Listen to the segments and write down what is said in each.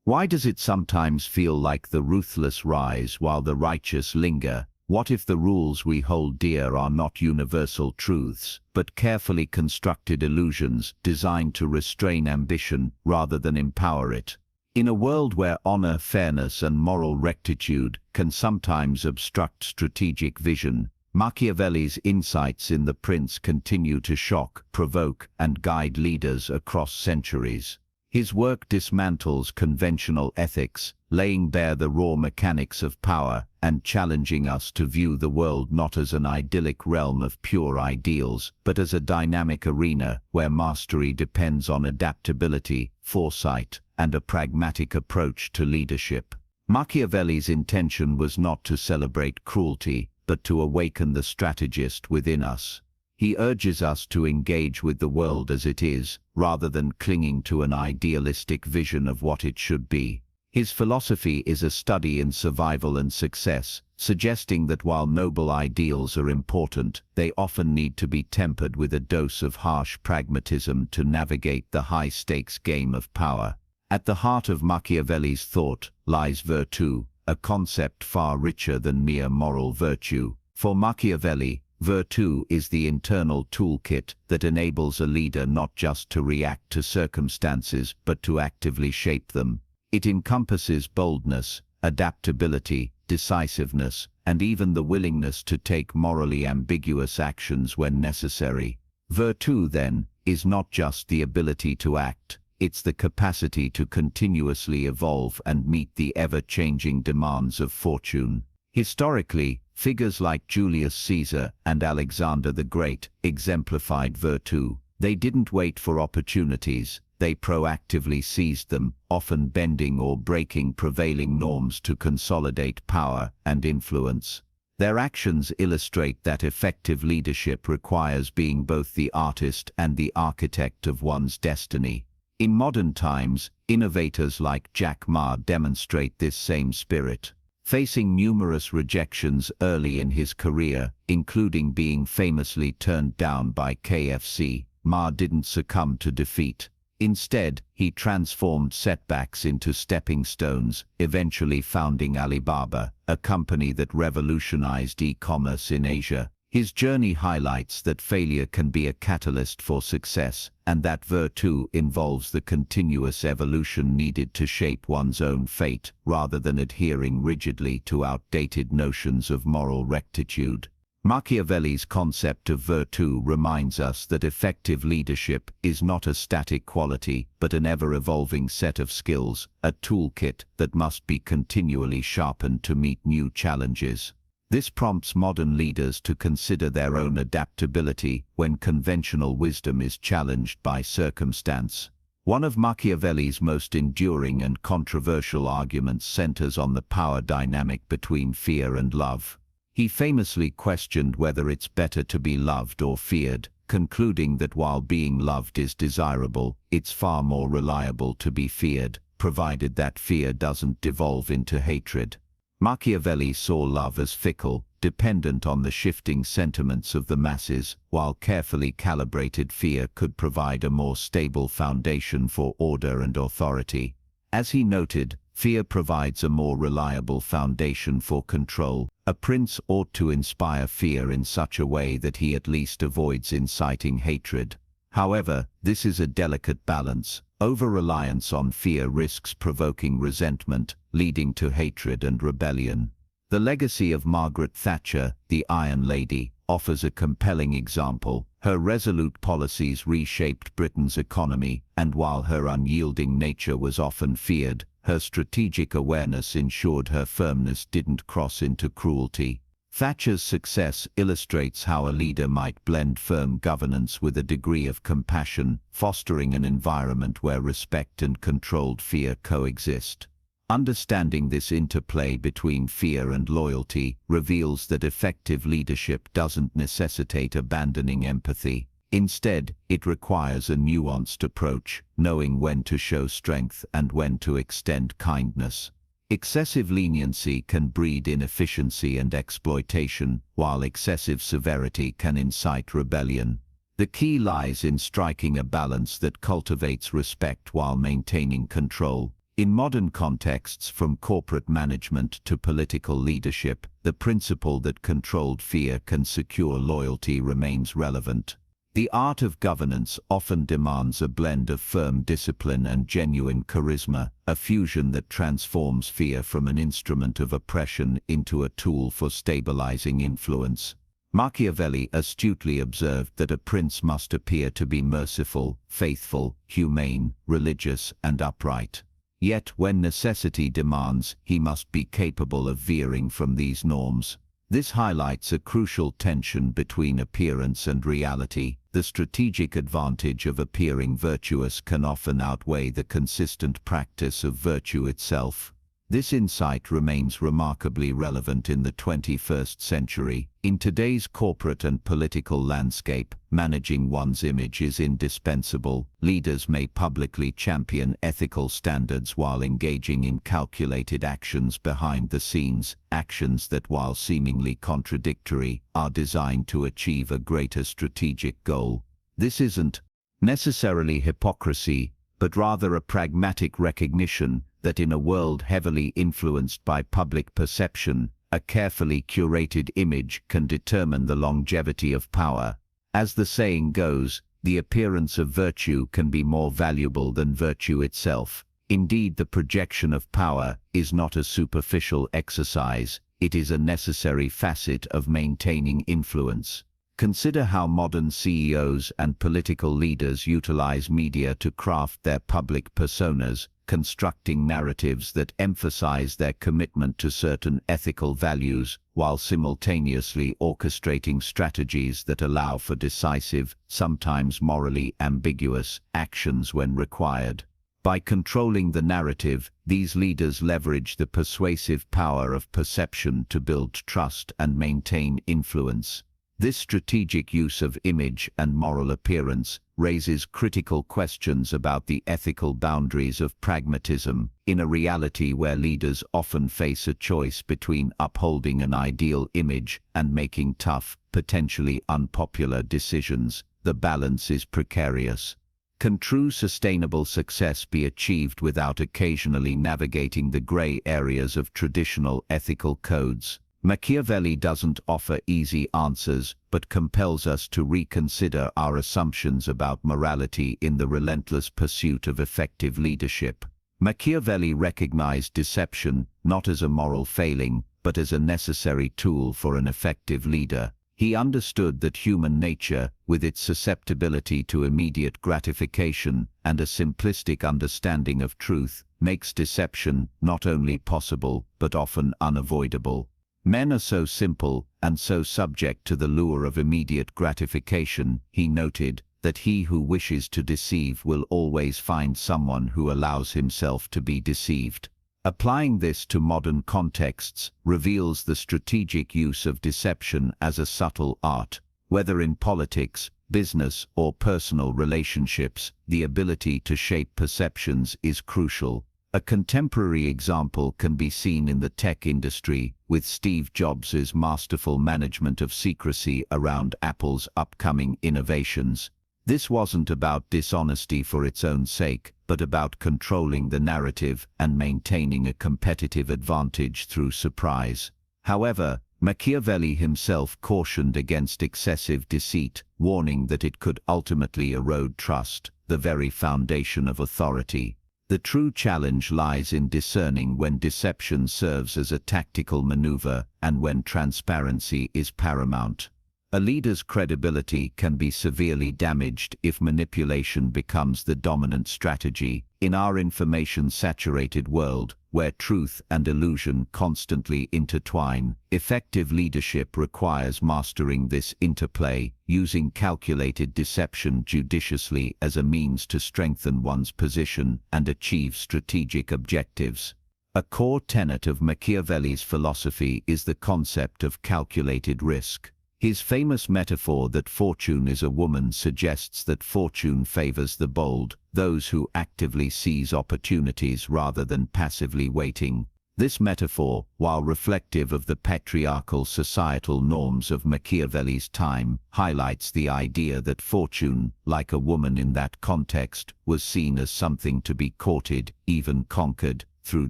Why does it sometimes feel like the ruthless rise while the righteous linger? What if the rules we hold dear are not universal truths, but carefully constructed illusions designed to restrain ambition rather than empower it? In a world where honor, fairness, and moral rectitude can sometimes obstruct strategic vision, Machiavelli's insights in The Prince continue to shock, provoke, and guide leaders across centuries. His work dismantles conventional ethics, laying bare the raw mechanics of power and challenging us to view the world not as an idyllic realm of pure ideals, but as a dynamic arena where mastery depends on adaptability, foresight, and a pragmatic approach to leadership. Machiavelli's intention was not to celebrate cruelty, but to awaken the strategist within us. He urges us to engage with the world as it is, rather than clinging to an idealistic vision of what it should be. His philosophy is a study in survival and success, suggesting that while noble ideals are important, they often need to be tempered with a dose of harsh pragmatism to navigate the high-stakes game of power. At the heart of Machiavelli's thought lies virtù, a concept far richer than mere moral virtue. For Machiavelli, virtù is the internal toolkit that enables a leader not just to react to circumstances but to actively shape them. It encompasses boldness, adaptability, decisiveness, and even the willingness to take morally ambiguous actions when necessary. Virtù, then, is not just the ability to act, it's the capacity to continuously evolve and meet the ever-changing demands of fortune. Historically, figures like Julius Caesar and Alexander the Great exemplified virtù. They didn't wait for opportunities, they proactively seized them, often bending or breaking prevailing norms to consolidate power and influence. Their actions illustrate that effective leadership requires being both the artist and the architect of one's destiny. In modern times, innovators like Jack Ma demonstrate this same spirit. Facing numerous rejections early in his career, including being famously turned down by KFC, Ma didn't succumb to defeat. Instead, he transformed setbacks into stepping stones, eventually founding Alibaba, a company that revolutionized e-commerce in Asia. His journey highlights that failure can be a catalyst for success, and that virtù involves the continuous evolution needed to shape one's own fate, rather than adhering rigidly to outdated notions of moral rectitude. Machiavelli's concept of virtù reminds us that effective leadership is not a static quality, but an ever-evolving set of skills, a toolkit that must be continually sharpened to meet new challenges. This prompts modern leaders to consider their own adaptability when conventional wisdom is challenged by circumstance. One of Machiavelli's most enduring and controversial arguments centers on the power dynamic between fear and love. He famously questioned whether it's better to be loved or feared, concluding that while being loved is desirable, it's far more reliable to be feared, provided that fear doesn't devolve into hatred. Machiavelli saw love as fickle, dependent on the shifting sentiments of the masses, while carefully calibrated fear could provide a more stable foundation for order and authority. As he noted, fear provides a more reliable foundation for control. A prince ought to inspire fear in such a way that he at least avoids inciting hatred. However, this is a delicate balance. Over-reliance on fear risks provoking resentment, leading to hatred and rebellion. The legacy of Margaret Thatcher, the Iron Lady, offers a compelling example. Her resolute policies reshaped Britain's economy, and while her unyielding nature was often feared, her strategic awareness ensured her firmness didn't cross into cruelty. Thatcher's success illustrates how a leader might blend firm governance with a degree of compassion, fostering an environment where respect and controlled fear coexist. Understanding this interplay between fear and loyalty reveals that effective leadership doesn't necessitate abandoning empathy. Instead, it requires a nuanced approach, knowing when to show strength and when to extend kindness. Excessive leniency can breed inefficiency and exploitation, while excessive severity can incite rebellion. The key lies in striking a balance that cultivates respect while maintaining control. In modern contexts, from corporate management to political leadership, the principle that controlled fear can secure loyalty remains relevant. The art of governance often demands a blend of firm discipline and genuine charisma, a fusion that transforms fear from an instrument of oppression into a tool for stabilizing influence. Machiavelli astutely observed that a prince must appear to be merciful, faithful, humane, religious, and upright. Yet, when necessity demands, he must be capable of veering from these norms. This highlights a crucial tension between appearance and reality. The strategic advantage of appearing virtuous can often outweigh the consistent practice of virtue itself. This insight remains remarkably relevant in the 21st century. In today's corporate and political landscape, managing one's image is indispensable. Leaders may publicly champion ethical standards while engaging in calculated actions behind the scenes, actions that, while seemingly contradictory, are designed to achieve a greater strategic goal. This isn't necessarily hypocrisy, but rather a pragmatic recognition that in a world heavily influenced by public perception, a carefully curated image can determine the longevity of power. As the saying goes, the appearance of virtue can be more valuable than virtue itself. Indeed, the projection of power is not a superficial exercise, it is a necessary facet of maintaining influence. Consider how modern CEOs and political leaders utilize media to craft their public personas, constructing narratives that emphasize their commitment to certain ethical values, while simultaneously orchestrating strategies that allow for decisive, sometimes morally ambiguous, actions when required. By controlling the narrative, these leaders leverage the persuasive power of perception to build trust and maintain influence. This strategic use of image and moral appearance raises critical questions about the ethical boundaries of pragmatism. In a reality where leaders often face a choice between upholding an ideal image and making tough, potentially unpopular decisions, the balance is precarious. Can true sustainable success be achieved without occasionally navigating the gray areas of traditional ethical codes? Machiavelli doesn't offer easy answers, but compels us to reconsider our assumptions about morality in the relentless pursuit of effective leadership. Machiavelli recognized deception not as a moral failing, but as a necessary tool for an effective leader. He understood that human nature, with its susceptibility to immediate gratification and a simplistic understanding of truth, makes deception not only possible but often unavoidable. Men are so simple and so subject to the lure of immediate gratification, he noted, that he who wishes to deceive will always find someone who allows himself to be deceived. Applying this to modern contexts reveals the strategic use of deception as a subtle art. Whether in politics, business, or personal relationships, the ability to shape perceptions is crucial. A contemporary example can be seen in the tech industry, with Steve Jobs' masterful management of secrecy around Apple's upcoming innovations. This wasn't about dishonesty for its own sake, but about controlling the narrative and maintaining a competitive advantage through surprise. However, Machiavelli himself cautioned against excessive deceit, warning that it could ultimately erode trust, the very foundation of authority. The true challenge lies in discerning when deception serves as a tactical maneuver and when transparency is paramount. A leader's credibility can be severely damaged if manipulation becomes the dominant strategy. In our information-saturated world, where truth and illusion constantly intertwine, effective leadership requires mastering this interplay, using calculated deception judiciously as a means to strengthen one's position and achieve strategic objectives. A core tenet of Machiavelli's philosophy is the concept of calculated risk. His famous metaphor that fortune is a woman suggests that fortune favors the bold, those who actively seize opportunities rather than passively waiting. This metaphor, while reflective of the patriarchal societal norms of Machiavelli's time, highlights the idea that fortune, like a woman in that context, was seen as something to be courted, even conquered, through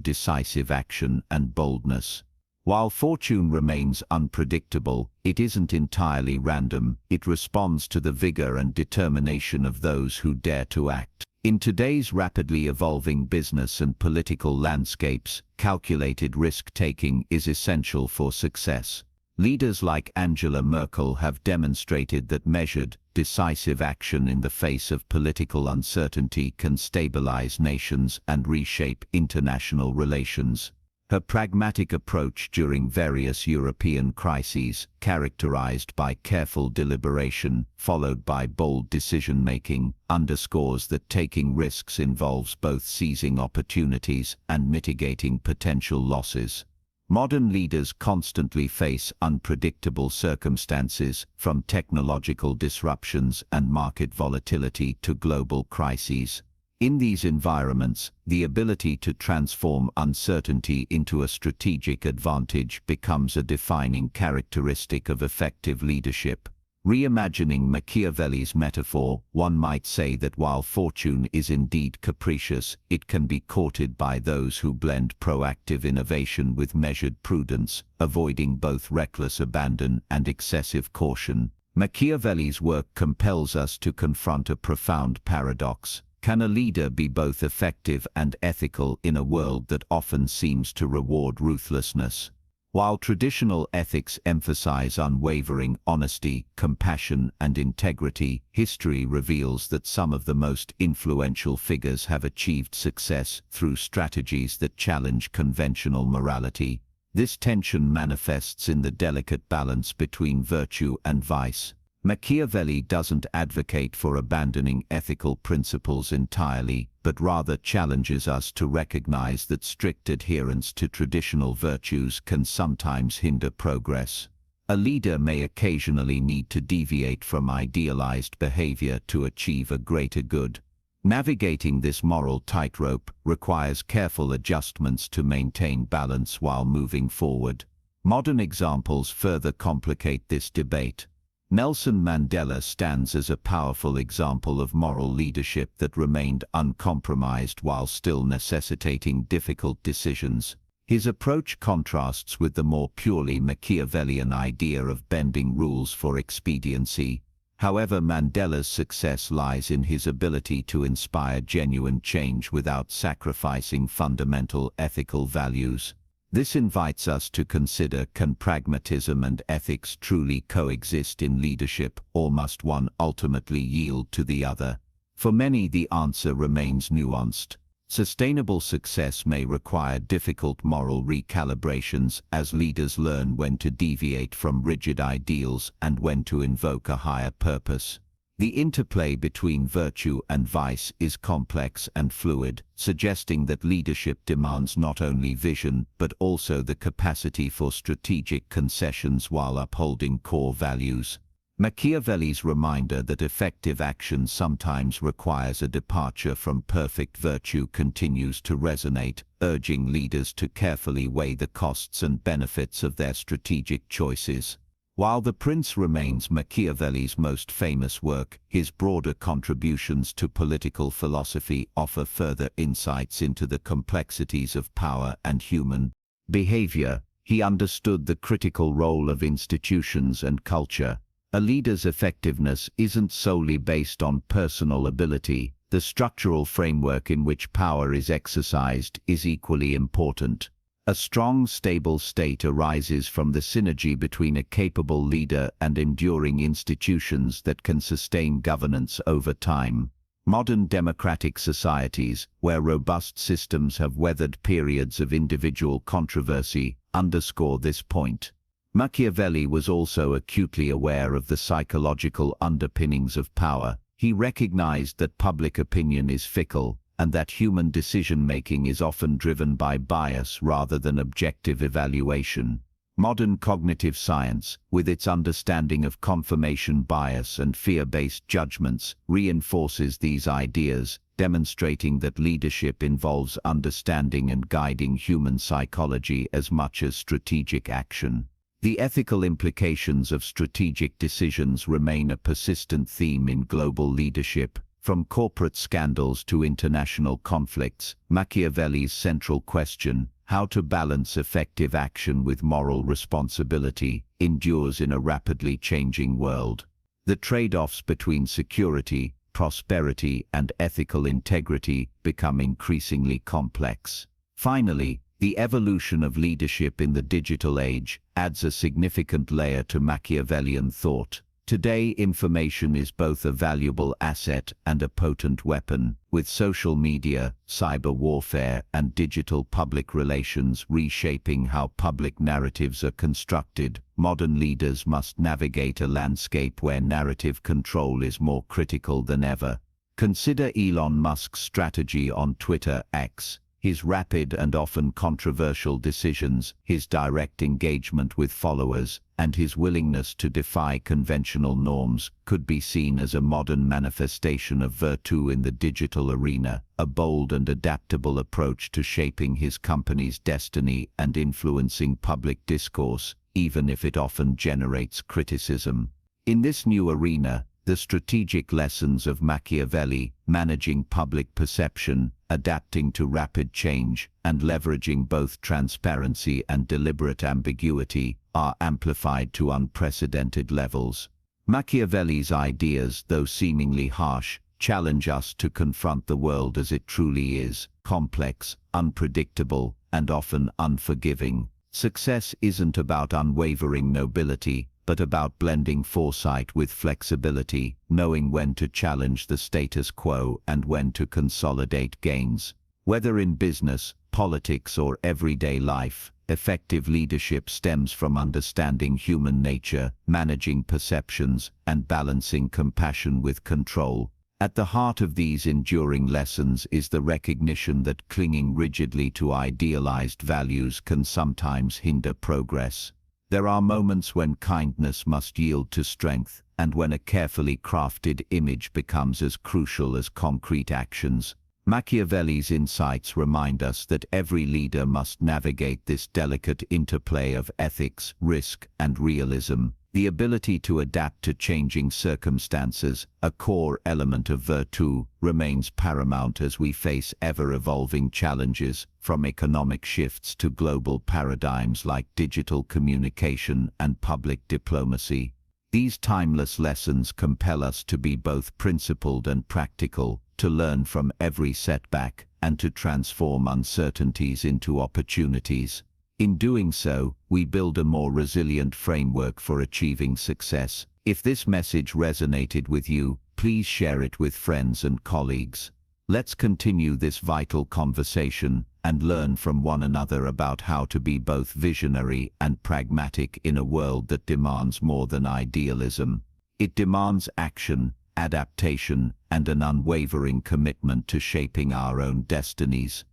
decisive action and boldness. While fortune remains unpredictable, it isn't entirely random. It responds to the vigor and determination of those who dare to act. In today's rapidly evolving business and political landscapes, calculated risk-taking is essential for success. Leaders like Angela Merkel have demonstrated that measured, decisive action in the face of political uncertainty can stabilize nations and reshape international relations. Her pragmatic approach during various European crises, characterized by careful deliberation, followed by bold decision-making, underscores that taking risks involves both seizing opportunities and mitigating potential losses. Modern leaders constantly face unpredictable circumstances, from technological disruptions and market volatility to global crises. In these environments, the ability to transform uncertainty into a strategic advantage becomes a defining characteristic of effective leadership. Reimagining Machiavelli's metaphor, one might say that while fortune is indeed capricious, it can be courted by those who blend proactive innovation with measured prudence, avoiding both reckless abandon and excessive caution. Machiavelli's work compels us to confront a profound paradox. Can a leader be both effective and ethical in a world that often seems to reward ruthlessness? While traditional ethics emphasize unwavering honesty, compassion, and integrity, history reveals that some of the most influential figures have achieved success through strategies that challenge conventional morality. This tension manifests in the delicate balance between virtue and vice. Machiavelli doesn't advocate for abandoning ethical principles entirely, but rather challenges us to recognize that strict adherence to traditional virtues can sometimes hinder progress. A leader may occasionally need to deviate from idealized behavior to achieve a greater good. Navigating this moral tightrope requires careful adjustments to maintain balance while moving forward. Modern examples further complicate this debate. Nelson Mandela stands as a powerful example of moral leadership that remained uncompromised while still necessitating difficult decisions. His approach contrasts with the more purely Machiavellian idea of bending rules for expediency. However, Mandela's success lies in his ability to inspire genuine change without sacrificing fundamental ethical values. This invites us to consider, can pragmatism and ethics truly coexist in leadership, or must one ultimately yield to the other? For many, the answer remains nuanced. Sustainable success may require difficult moral recalibrations as leaders learn when to deviate from rigid ideals and when to invoke a higher purpose. The interplay between virtue and vice is complex and fluid, suggesting that leadership demands not only vision but also the capacity for strategic concessions while upholding core values. Machiavelli's reminder that effective action sometimes requires a departure from perfect virtue continues to resonate, urging leaders to carefully weigh the costs and benefits of their strategic choices. While The Prince remains Machiavelli's most famous work, his broader contributions to political philosophy offer further insights into the complexities of power and human behavior. He understood the critical role of institutions and culture. A leader's effectiveness isn't solely based on personal ability. The structural framework in which power is exercised is equally important. A strong, stable state arises from the synergy between a capable leader and enduring institutions that can sustain governance over time. Modern democratic societies, where robust systems have weathered periods of individual controversy, underscore this point. Machiavelli was also acutely aware of the psychological underpinnings of power. He recognized that public opinion is fickle, and that human decision-making is often driven by bias rather than objective evaluation. Modern cognitive science, with its understanding of confirmation bias and fear-based judgments, reinforces these ideas, demonstrating that leadership involves understanding and guiding human psychology as much as strategic action. The ethical implications of strategic decisions remain a persistent theme in global leadership. From corporate scandals to international conflicts, Machiavelli's central question, how to balance effective action with moral responsibility, endures in a rapidly changing world. The trade-offs between security, prosperity, and ethical integrity become increasingly complex. Finally, the evolution of leadership in the digital age adds a significant layer to Machiavellian thought. Today, information is both a valuable asset and a potent weapon, with social media, cyber warfare, and digital public relations reshaping how public narratives are constructed. Modern leaders must navigate a landscape where narrative control is more critical than ever. Consider Elon Musk's strategy on Twitter X. His rapid and often controversial decisions, his direct engagement with followers, and his willingness to defy conventional norms could be seen as a modern manifestation of virtue in the digital arena, a bold and adaptable approach to shaping his company's destiny and influencing public discourse, even if it often generates criticism. In this new arena, the strategic lessons of Machiavelli, managing public perception, adapting to rapid change, and leveraging both transparency and deliberate ambiguity, are amplified to unprecedented levels. Machiavelli's ideas, though seemingly harsh, challenge us to confront the world as it truly is, complex, unpredictable, and often unforgiving. Success isn't about unwavering nobility, but about blending foresight with flexibility, knowing when to challenge the status quo and when to consolidate gains. Whether in business, politics, or everyday life, effective leadership stems from understanding human nature, managing perceptions, and balancing compassion with control. At the heart of these enduring lessons is the recognition that clinging rigidly to idealized values can sometimes hinder progress. There are moments when kindness must yield to strength, and when a carefully crafted image becomes as crucial as concrete actions. Machiavelli's insights remind us that every leader must navigate this delicate interplay of ethics, risk, and realism. The ability to adapt to changing circumstances, a core element of Virtù, remains paramount as we face ever-evolving challenges, from economic shifts to global paradigms like digital communication and public diplomacy. These timeless lessons compel us to be both principled and practical, to learn from every setback, and to transform uncertainties into opportunities. In doing so, we build a more resilient framework for achieving success. If this message resonated with you, please share it with friends and colleagues. Let's continue this vital conversation and learn from one another about how to be both visionary and pragmatic in a world that demands more than idealism. It demands action, adaptation, and an unwavering commitment to shaping our own destinies.